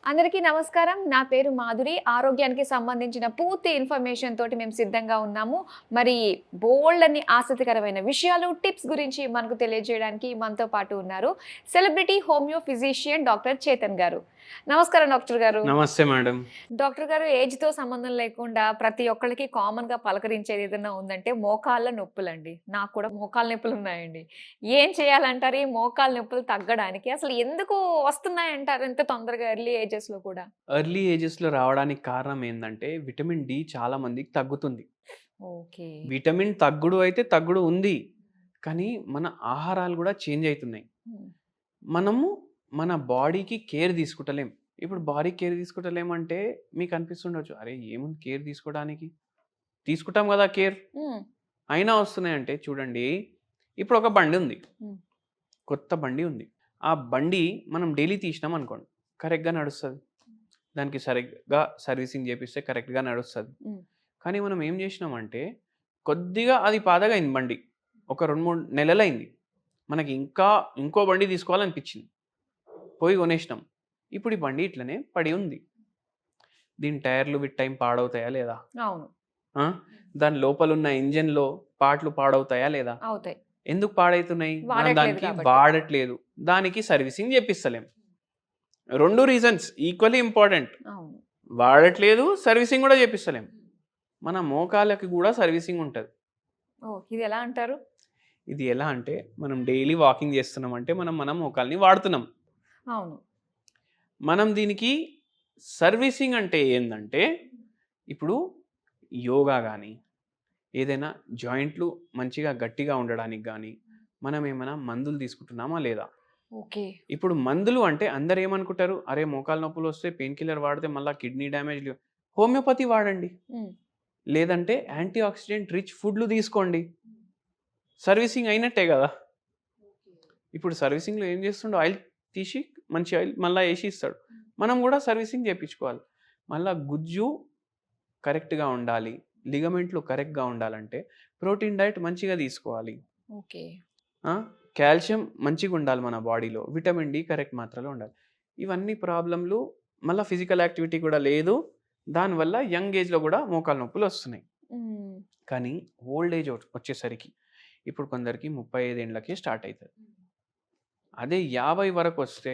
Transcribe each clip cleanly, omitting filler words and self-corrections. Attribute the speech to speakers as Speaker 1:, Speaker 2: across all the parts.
Speaker 1: అందరికీ నమస్కారం. నా పేరు మాధురి. ఆరోగ్యానికి సంబంధించిన పూర్తి ఇన్ఫర్మేషన్ తోటి మేము సిద్ధంగా ఉన్నాము. మరి బోలెడన్ని ఆసక్తికరమైన విషయాలు, టిప్స్ గురించి మనకు తెలియజేయడానికి మనతో పాటు ఉన్నారు celebrity homeo physician doctor Chetan గారు. నమస్కారం డాక్టర్ గారు.
Speaker 2: నమస్తే మేడం.
Speaker 1: డాక్టర్ గారు, ఏజ్‌తో సంబంధం లేకుండా ప్రతి ఒక్కళ్ళకి కామన్‌గా పలకరించేది ఏదైనా ఉందంటే మోకాళ్ళ నొప్పులండి. నాకు కూడా మోకాళ్ళ నొప్పులున్నాయండి. ఏం చేయాలంటారు ఈ మోకాళ్ళ నొప్పులు తగ్గడానికి? అసలు ఎందుకు వస్తున్నాయంటారు ఇంత తొందరగా ఎర్లీ ఏజెస్‌లో కూడా?
Speaker 2: ఎర్లీ ఏజెస్‌లో రావడానికి కారణం ఏందంటే, విటమిన్ డి చాలా మందికి తగ్గుతుంది.
Speaker 1: ఓకే.
Speaker 2: విటమిన్ తగ్గుడు అయితే తగ్గుడు ఉంది. కానీ మన ఆహారాలు గూడా చేంజ్ అయితున్నాయి.
Speaker 1: హ్మ్.
Speaker 2: మనము మన బాడీకి కేర్ తీసుకుంటలేం. ఇప్పుడు బాడీకి కేర్ తీసుకుంటలేమంటే మీకు అనిపిస్తుండొచ్చు. అరే! ఏముంది కేర్ తీసుకోవడానికి? తీసుకుంటాం గదా కేర్.
Speaker 1: హ్మ్.
Speaker 2: అయినా వస్తున్నాయంటే చూడండి, ఇప్పుడు ఒక బండి ఉంది.
Speaker 1: హ్మ్.
Speaker 2: కొత్త బండి ఉంది. ఆ బండి మనం డైలీ తీసినామనుకోండి, కరెక్ట్‌గా నడుస్తది. దానికి సరిగ్గా సర్వీసింగ్ చేపిస్తే కరెక్ట్‌గా నడుస్తది.
Speaker 1: హ్మ్.
Speaker 2: కానీ మనం ఏం చేసినామంటే, కొద్దిగా అది పాతగా అయింది బండి. ఒక 2, 3 నెలలయింది. మనకి ఇంకా ఇంకో బండి తీసుకోవాలనిపించింది. పోయి కొనేసినాం. ఇప్పుడు ఈ బండి ఇట్లనే పడి ఉంది. దీని టైర్‌లు విత్ టైమ్ పాడవుతాయా లేదా?
Speaker 1: అవును.
Speaker 2: ఆ! దాని లోపలున్న ఇంజిన్‌లో పార్ట్‌లు పాడవుతాయా లేదా?
Speaker 1: అవుతాయి.
Speaker 2: ఎందుకు పాడైతున్నాయి? మనం
Speaker 1: వాడట్లేదు
Speaker 2: దానికి
Speaker 1: కాబట్టి.
Speaker 2: వాడట్లేదు. దానికి సర్వీసింగ్ చేపిస్తలేం. 2 reasons equally important.
Speaker 1: అవును.
Speaker 2: వాడట్లేదు, సర్వీసింగ్ గూడా చేపిస్తలేం. మన మోకాళ్ళకి గూడా సర్వీసింగ్ ఉంటది.
Speaker 1: ఓహ్! ఇది ఎలా అంటారు?
Speaker 2: ఇది ఎలా అంటే, మనం డైలీ వాకింగ్ చేస్తున్నామంటే, మనం మన మోకాల్ని వాడుతున్నాం.
Speaker 1: అవును.
Speaker 2: మనం దీనికి సర్వీసింగ్ అంటే ఏందంటే, ఇప్పుడు యోగా గానీ, ఏదైనా జాయింట్లు మంచిగా గట్టిగా ఉండడానికి గానీ, మనం ఏమైనా మందులు తీసుకుంటున్నామా లేదా?
Speaker 1: ఓకే.
Speaker 2: ఇప్పుడు మందులు అంటే అందరేమనుకుంటారు, అరే! మోకాలు నొప్పులొస్తే పెయిన్ కిల్లర్ వాడితే మళ్ళా కిడ్నీ డ్యామేజ్‌లు హోమియోపతి వాడండి.
Speaker 1: హ్మ్.
Speaker 2: లేదంటే యాంటీ ఆక్సిడెంట్ రిచ్ ఫుడ్‌లు తీసుకోండి. సర్వీసింగ్ అయినట్టే గదా! ఇప్పుడు సర్వీసింగ్‌లో ఏం చేస్తుండు ఆయిల్ తీసి మంచి ఆయిల్ మళ్ళా ఏసి ఇస్తాడు. మనం గూడా సర్వీసింగ్ చేపించుకోవాలి. మళ్ళా గుజ్జు కరెక్ట్‌గా ఉండాలి. లిగమెంట్లు కరెక్ట్‌గా ఉండాలంటే ప్రోటీన్ డైట్ మంచిగా తీసుకోవాలి.
Speaker 1: ఓకే.
Speaker 2: ఆ! కాల్షియం మంచిగుండాలి మన బాడీలో. విటమిన్ డి కరెక్ట్ మాత్రలో ఉండాలి. ఇవన్నీ ప్రాబ్లమ్‌లు మళ్ళా ఫిజికల్ యాక్టివిటీ కూడా లేదు. దానివల్ల యంగ్ ఏజ్‌లో గూడా మోకాలు నొప్పులొస్తున్నాయి.
Speaker 1: హ్మ్.
Speaker 2: కానీ ఓల్డ్ ఏజ్ వచ్చేసరికి ఇప్పుడు కొందరికి 35 ఏండ్లకే స్టార్ట్ అయితది. అదే 50 వరకొస్తే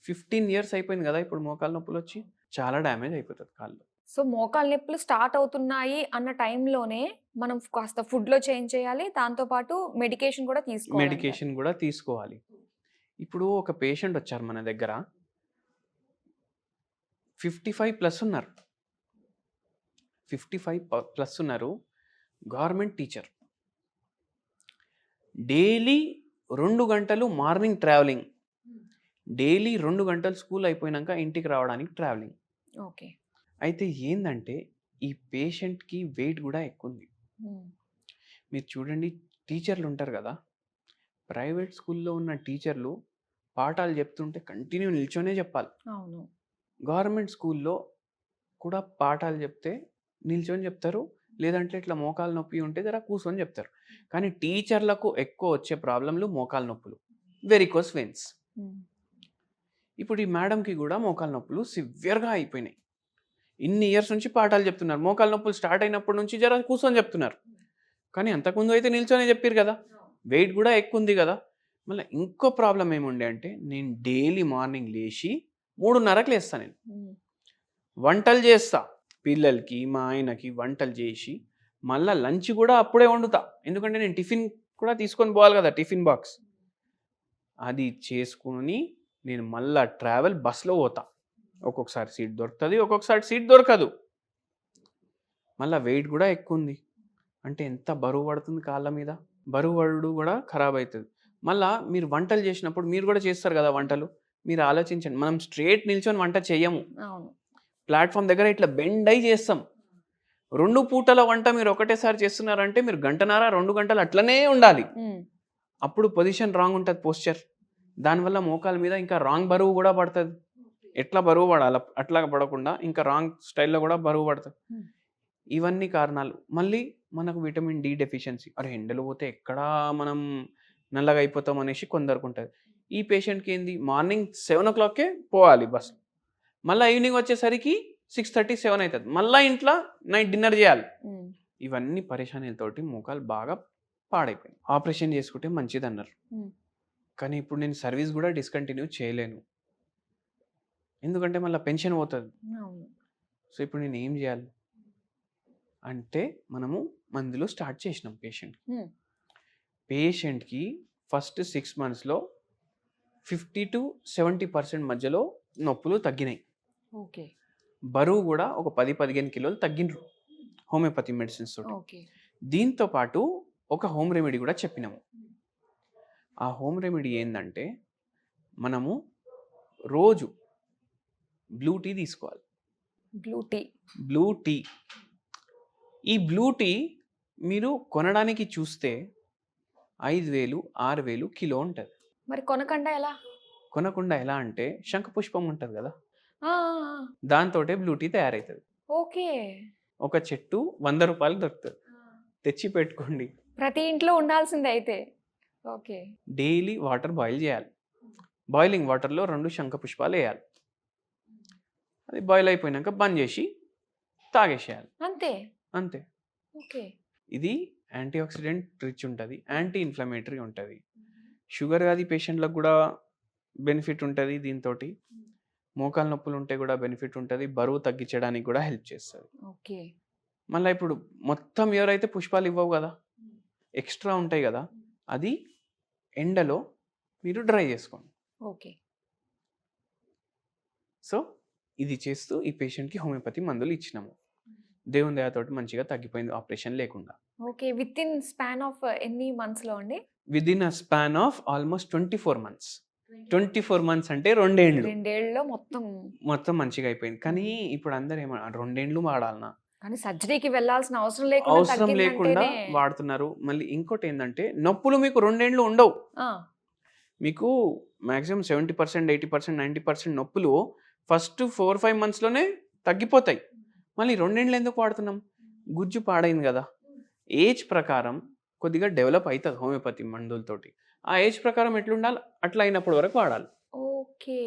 Speaker 2: 15 ఇయర్స్ అయిపోయింది గదా! ఇప్పుడు మోకాలు నొప్పులొచ్చి. చాలా డ్యామేజ్ అయిపోతది కాళ్ళు.
Speaker 1: సో, మోకాళ్ళ నొప్పులు స్టార్ట్ అవుతున్నాయి అన్న టైంలోనే మనం కాస్త ఫుడ్‌లో చేంజ్ చేయాలి. దాంతో పాటు మెడికేషన్ కూడా తీసుకోవాలంటారు.
Speaker 2: మెడికేషన్ గూడా తీసుకోవాలి. ఇప్పుడు ఒక పేషెంట్ వచ్చారు మన దగ్గర. 55 ప్లస్ ఉన్నారు. 55 ప్లస్ ఉన్నారు. Government teacher. డైలీ 2 గంటలు మార్నింగ్ ట్రావెలింగ్. డైలీ 2 గంటలు స్కూల్ అయిపోయినంక ఇంటికి రావడానికి ట్రావెలింగ్.
Speaker 1: ఓకే.
Speaker 2: అయితే ఏందంటే ఈ పేషెంట్‌కి వెయిట్ గూడా ఎక్కువుంది.
Speaker 1: హ్మ్.
Speaker 2: మీరు చూడండి టీచర్లు ఉంటారు గదా! ప్రైవేట్ స్కూల్‌లో ఉన్న టీచర్లు పాఠాలు చెప్తుంటే కంటిన్యూ నిల్చొనే చెప్పాలి.
Speaker 1: అవును.
Speaker 2: గవర్నమెంట్ స్కూల్‌లో కూడా పాఠాలు చెప్తే నిల్చొని చెప్తారు. లేదంటే ఇట్లా మోకాలు నొప్పి ఉంటే జర కూర్చొని చెప్తారు. కానీ టీచర్లకు ఎక్కువ వచ్చే ప్రాబ్లమ్‌లు మోకాలు నొప్పులు. Varicose veins.
Speaker 1: హ్మ్.
Speaker 2: ఇప్పుడు ఈ మేడమ్‌కి గూడా మోకాలు నొప్పులు సివియర్‌గా అయిపోయినాయి. ఇన్ని ఇయర్స్ నుంచి పాఠాలు చెప్తున్నారు. మోకాలు నొప్పులు స్టార్ట్ అయినప్పటి నుంచి జర కూర్చొని చెప్తున్నారు. కానీ అంతకుముందు అయితే నిల్చొనే చెప్పిర్రు గదా! వెయిట్ గూడా ఎక్కువుంది గదా! మళ్ళా ఇంకో ప్రాబ్లమ్ ఏముండే అంటే నేను డైలీ మార్నింగ్ లేచి 3:30కి లేస్తా నేను.
Speaker 1: హ్మ్.
Speaker 2: వంటలు చేస్తా. పిల్లలకి, మా ఆయనకి వంటలు చేసి, మళ్ళా లంచ్ గూడా అప్పుడే వండుతా. ఎందుకంటే నేను టిఫిన్ కూడా తీసుకొని పోవాలి గదా! Tiffin box. అది చేసుకొని నేను మళ్ళా ట్రావెల్ బస్‌లో పోతా. ఒక్కొక్కసారి సీట్ దొరుకుతది. ఒక్కొక్కసారి సీట్ దొరకదు. మళ్ళా వెయిట్ గూడా ఎక్కువుంది. అంటే ఎంత బరువు పడుతుంది కాళ్ళ మీద. బరువు పడుడు గూడా ఖరాబయితది. మళ్ళా మీరు వంటలు చేసినప్పుడు మీరు గూడా చేస్తారు గదా వంటలు. మీరు ఆలోచించండి. మనం స్ట్రెయిట్ నిల్చొని వంట చెయ్యము.
Speaker 1: అవును.
Speaker 2: ప్లాట్‌ఫార్మ్ దగ్గర ఇట్లా బెండ్ అయ్యి చేస్తాం. 2 పూటల వంట మీరు ఒకటేసారి చేస్తున్నారంటే మీరు గంటన్నర, 2 గంటలు అట్లనే ఉండాలి.
Speaker 1: హ్మ్.
Speaker 2: అప్పుడు పొజిషన్ రాంగ్ ఉంటది పోస్చర్. దానివల్ల మోకాళ్ళ మీద ఇంకా రాంగ్ బరువు గూడా పడతది. ఎట్లా బరువు పడాలో అట్లా పడకుండా ఇంకా రాంగ్ స్టైల్‌లో గూడా బరువు పడతది.
Speaker 1: హ్మ్.
Speaker 2: ఇవన్నీ కారణాలు. మళ్ళీ మనకు విటమిన్ డి డెఫిషియన్సీ. అరే! ఎండలో పోతే ఎక్కడా మనం నల్లగా అయిపోతాం అనేసి కొందరికుంటది. ఈ పేషెంట్‌కి ఏంది మార్నింగ్ 7:00కే పోవాలి బస్. మళ్ళీ ఈవినింగ్ వచ్చేసరికి 6:30, 7 అవుతుంది. మళ్ళీ ఇంట్లో నైట్ డిన్నర్ చేయాలి. ఇవన్నీ పరేషానీలతోటి మోకాలు బాగా పాడైపోయింది. ఆపరేషన్ చేసుకుంటే మంచిది అన్నారు. కానీ ఇప్పుడు నేను సర్వీస్ కూడా డిస్కంటిన్యూ చేయలేను, ఎందుకంటే మళ్ళీ పెన్షన్ పోతుంది. సో ఇప్పుడు నేను ఏం చేయాలి అంటే మనము మందులు స్టార్ట్ చేసినాం పేషెంట్కి ఫస్ట్ 6 monthsలో 50 to 70% మధ్యలో నొప్పులు తగ్గినాయి.
Speaker 1: ఓకే.
Speaker 2: బరువు కూడా ఒక 10-15 కిలోలు తగ్గినరు హోమియోపతి మెడిసిన్స్ తోటి.
Speaker 1: ఓకే.
Speaker 2: దీంతో పాటు ఒక హోమ్ రెమెడీ కూడా చెప్పినాము. ఆ హోమ్ రెమెడీ ఏంటంటే మనము రోజు బ్లూ టీ తీసుకోవాలి. బ్లూ టీ ఈ బ్లూ టీ మీరు కొనడానికి చూస్తే 5,000, 6,000 కిలో ఉంటుంది.
Speaker 1: మరి కొనకుండా ఎలా
Speaker 2: అంటే శంఖపుష్పం ఉంటుంది కదా, దాంతోటే బ్లూ టీ తయారవుతుంది.
Speaker 1: ఓకే.
Speaker 2: ఒక చెట్టు 100 రూపాయలు దొరుకుతుంది, తెచ్చి పెట్టుకోండి.
Speaker 1: ప్రతి ఇంట్లో ఉండాల్సిందే అయితే. ఓకే.
Speaker 2: డైలీ వాటర్ బాయిల్ చేయాలి. బాయిలింగ్ వాటర్లో 2 శంఖపుష్పాలు వేయాలి. అది బాయిల్ అయిపోయినాక బంద్ చేసి తాగేసేయాలి. అంతే.
Speaker 1: ఓకే.
Speaker 2: ఇది యాంటీ ఆక్సిడెంట్ రిచ్ ఉంటుంది, యాంటీ ఇన్ఫ్లమేటరీ ఉంటుంది. షుగర్ వ్యాధి పేషెంట్లకు కూడా బెనిఫిట్ ఉంటుంది దీంతో. మోకాలు నొప్పులు ఉంటే కూడా బెనిఫిట్ ఉంటుంది, బరువు తగ్గించడానికి కూడా హెల్ప్ చేస్తుంది.
Speaker 1: ఓకే.
Speaker 2: మళ్ళీ ఇప్పుడు మొత్తం ఎవరైతే పుష్పాలు ఇవ్వవు కదా, ఎక్స్ట్రా ఉంటాయి కదా, అది ఎండలో మీరు డ్రై చేసుకోండి.
Speaker 1: ఓకే.
Speaker 2: సో ఇది చేస్తూ ఈ పేషెంట్కి హోమియోపతి మందులు ఇచ్చినాము. దేవుని దయతోటి మంచిగా తగ్గిపోయింది ఆపరేషన్ లేకుండా.
Speaker 1: Okay. With in span of ఎన్ని మంత్స్లో అండి?
Speaker 2: Within a span of almost 24 months. 24 months అంటే 2 ఏళ్ళు.
Speaker 1: 2 ఏళ్ళలో
Speaker 2: మొత్తం మంచిగా అయిపోయింది. కానీ ఇప్పుడు అందరు 2 ఏళ్ళు వాడాలన్నా,
Speaker 1: కానీ సర్జరీకి వెళ్ళాల్సిన
Speaker 2: అవసరం లేకుండా వాడుతున్నారు. మళ్ళీ ఇంకోటి ఏంటంటే నొప్పులు మీకు 2 ఏళ్ళు ఉండవు. మీకు మాక్సిమం 70%, 80%, 90% నొప్పులు ఫస్ట్ 4-5 monthsలోనే తగ్గిపోతాయి. మళ్ళీ 2 ఏళ్ళు ఎందుకు వాడుతున్నాం? గుజ్జు పాడైంది కదా. ఏజ్ ప్రకారం కొద్దిగా డెవలప్ అవుతుంది హోమియోపతి మందులతోటి. ఆ ఏజ్ ప్రకారం ఎట్లుండాలి అట్లా అయినప్పుడు వరకు వాడాలి.
Speaker 1: ఓకే.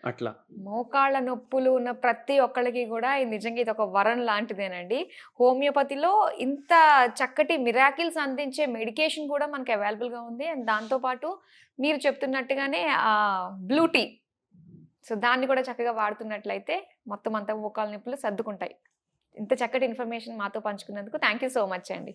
Speaker 2: అట్లా
Speaker 1: మోకాళ్ళ నొప్పులు ఉన్న ప్రతి ఒక్కళ్ళకి కూడా నిజంగా ఇది ఒక వరం లాంటిదేనండి. హోమియోపతిలో ఇంత చక్కటి మిరాకిల్స్ అందించే మెడికేషన్ కూడా మనకి అవైలబుల్గా ఉంది. అండ్ దాంతోపాటు మీరు చెప్తున్నట్టుగానే బ్లూ టీ, సో దాన్ని కూడా చక్కగా వాడుతున్నట్లయితే మొత్తం అంతా మోకాళ్ళ నొప్పులు సర్దుకుంటాయి. ఇంత చక్కటి ఇన్ఫర్మేషన్ మాతో పంచుకున్నందుకు థ్యాంక్ యూ సో మచ్ అండి.